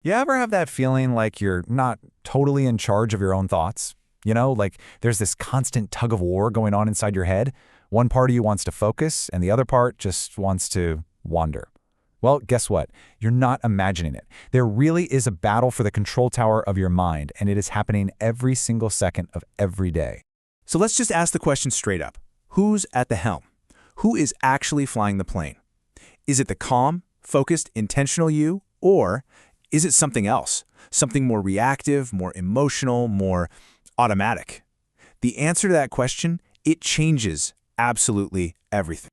You ever have that feeling like you're not totally in charge of your own thoughts? Like there's this constant tug of war going on inside your head. One part of you wants to focus, and the other part just wants to wander. Well, guess what? You're not imagining it. There really is a battle for the control tower of your mind, and it is happening every single second of every day. So let's just ask the question straight up. Who's at the helm? Who is actually flying the plane? Is it the calm, focused, intentional you, or is it something else? Something more reactive, more emotional, more automatic? The answer to that question, it changes absolutely everything.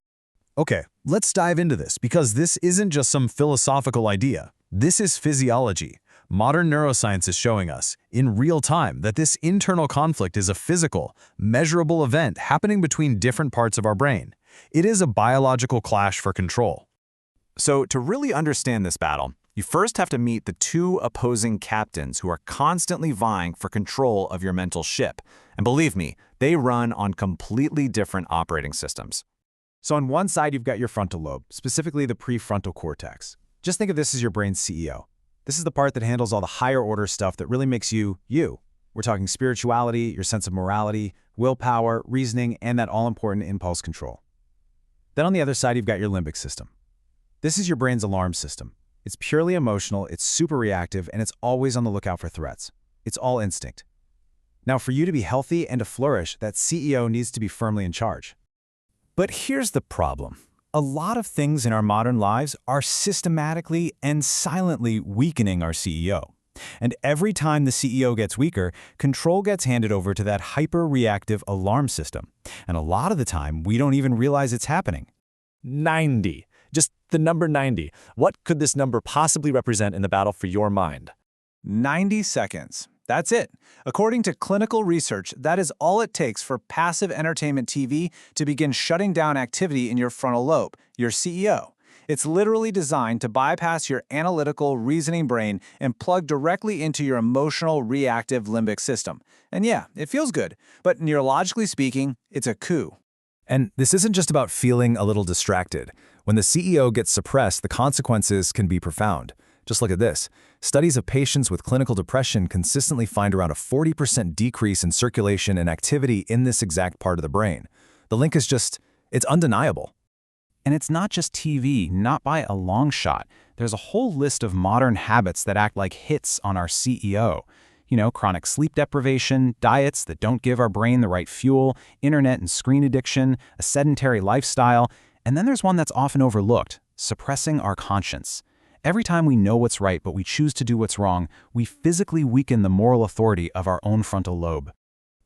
Okay, let's dive into this because this isn't just some philosophical idea. This is physiology. Modern neuroscience is showing us, in real time, that this internal conflict is a physical, measurable event happening between different parts of our brain. It is a biological clash for control. So to really understand this battle, you first have to meet the two opposing captains who are constantly vying for control of your mental ship. And believe me, they run on completely different operating systems. So on one side, you've got your frontal lobe, specifically the prefrontal cortex. Just think of this as your brain's CEO. This is the part that handles all the higher order stuff that really makes you, you. We're talking spirituality, your sense of morality, willpower, reasoning, and that all-important impulse control. Then on the other side, you've got your limbic system. This is your brain's alarm system. It's purely emotional, it's super reactive, and it's always on the lookout for threats. It's all instinct. Now, for you to be healthy and to flourish, that CEO needs to be firmly in charge. But here's the problem. A lot of things in our modern lives are systematically and silently weakening our CEO. And every time the CEO gets weaker, control gets handed over to that hyper-reactive alarm system. And a lot of the time, we don't even realize it's happening. 90. Just the number 90. What could this number possibly represent in the battle for your mind? 90 seconds. That's it. According to clinical research, that is all it takes for passive entertainment TV to begin shutting down activity in your frontal lobe, your CEO. It's literally designed to bypass your analytical, reasoning brain and plug directly into your emotional, reactive limbic system. And yeah, it feels good, but neurologically speaking, it's a coup. And this isn't just about feeling a little distracted. When the CEO gets suppressed, the consequences can be profound. Just look at this. Studies of patients with clinical depression consistently find around a 40% decrease in circulation and activity in this exact part of the brain. The link is it's undeniable. And it's not just TV, not by a long shot. There's a whole list of modern habits that act like hits on our CEO. Chronic sleep deprivation, diets that don't give our brain the right fuel, internet and screen addiction, a sedentary lifestyle, and then there's one that's often overlooked, suppressing our conscience. Every time we know what's right but we choose to do what's wrong, we physically weaken the moral authority of our own frontal lobe.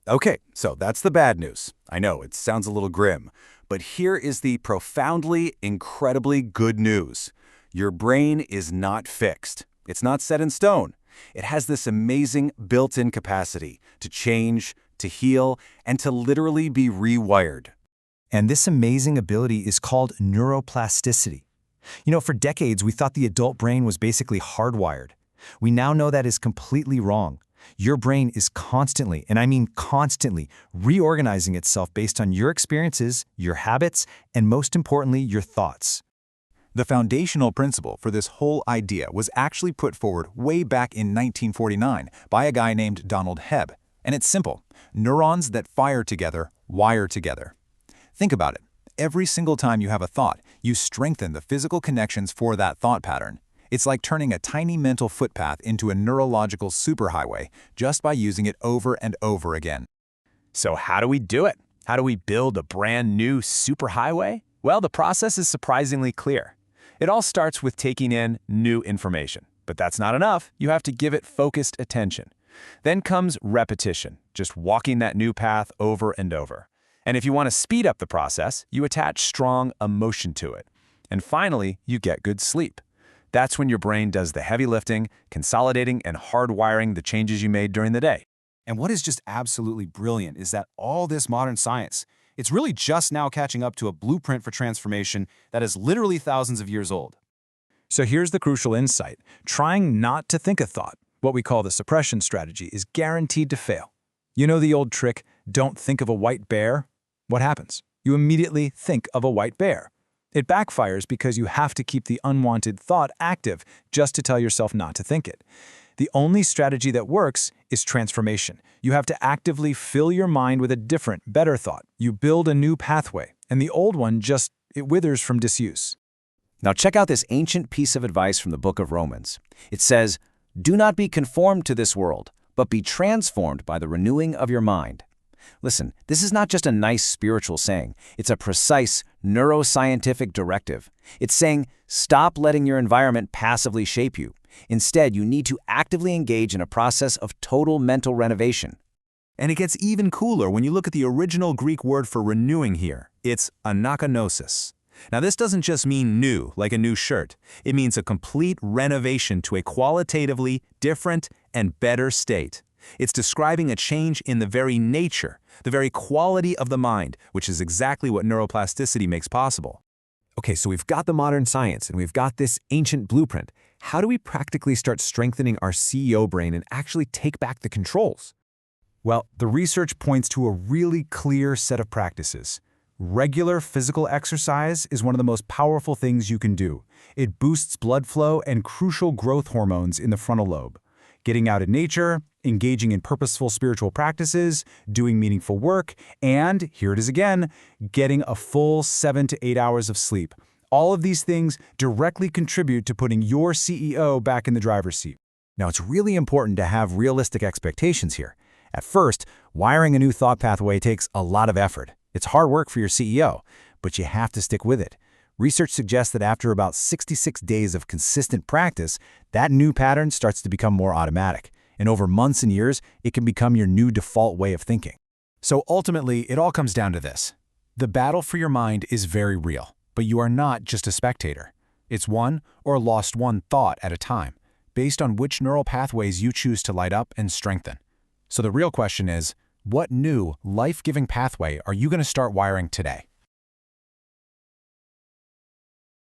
Okay, so that's the bad news. I know, it sounds a little grim, but here is the profoundly, incredibly good news. Your brain is not fixed. It's not set in stone. It has this amazing built-in capacity to change, to heal, and to literally be rewired. And this amazing ability is called neuroplasticity. For decades, we thought the adult brain was basically hardwired. We now know that is completely wrong. Your brain is constantly, and I mean constantly, reorganizing itself based on your experiences, your habits, and most importantly, your thoughts. The foundational principle for this whole idea was actually put forward way back in 1949 by a guy named Donald Hebb. And it's simple. Neurons that fire together, wire together. Think about it. Every single time you have a thought, you strengthen the physical connections for that thought pattern. It's like turning a tiny mental footpath into a neurological superhighway just by using it over and over again. So how do we do it? How do we build a brand new superhighway? Well, the process is surprisingly clear. It all starts with taking in new information. But that's not enough. You have to give it focused attention. Then comes repetition, just walking that new path over and over. And if you want to speed up the process, you attach strong emotion to it. And finally, you get good sleep. That's when your brain does the heavy lifting, consolidating and hardwiring the changes you made during the day. And what is just absolutely brilliant is that all this modern science, it's really just now catching up to a blueprint for transformation that is literally thousands of years old. So here's the crucial insight. Trying not to think a thought, what we call the suppression strategy, is guaranteed to fail. You know the old trick, don't think of a white bear? What happens? You immediately think of a white bear. It backfires because you have to keep the unwanted thought active just to tell yourself not to think it. The only strategy that works is transformation. You have to actively fill your mind with a different, better thought. You build a new pathway, and the old one it withers from disuse. Now check out this ancient piece of advice from the book of Romans. It says, "Do not be conformed to this world, but be transformed by the renewing of your mind." Listen, this is not just a nice spiritual saying. It's a precise neuroscientific directive. It's saying, stop letting your environment passively shape you. Instead, you need to actively engage in a process of total mental renovation. And it gets even cooler when you look at the original Greek word for renewing here. It's anakanosis. Now, this doesn't just mean new, like a new shirt. It means a complete renovation to a qualitatively different and better state. It's describing a change in the very nature, the very quality of the mind, which is exactly what neuroplasticity makes possible. Okay, so we've got the modern science and we've got this ancient blueprint. How do we practically start strengthening our CEO brain and actually take back the controls? Well, the research points to a really clear set of practices. Regular physical exercise is one of the most powerful things you can do. It boosts blood flow and crucial growth hormones in the frontal lobe. Getting out in nature, engaging in purposeful spiritual practices, doing meaningful work, and, here it is again, getting a full 7 to 8 hours of sleep. All of these things directly contribute to putting your CEO back in the driver's seat. Now, it's really important to have realistic expectations here. At first, wiring a new thought pathway takes a lot of effort. It's hard work for your CEO, but you have to stick with it. Research suggests that after about 66 days of consistent practice, that new pattern starts to become more automatic. And over months and years, it can become your new default way of thinking. So ultimately, it all comes down to this. The battle for your mind is very real, but you are not just a spectator. It's one or lost one thought at a time, based on which neural pathways you choose to light up and strengthen. So the real question is, what new, life-giving pathway are you going to start wiring today?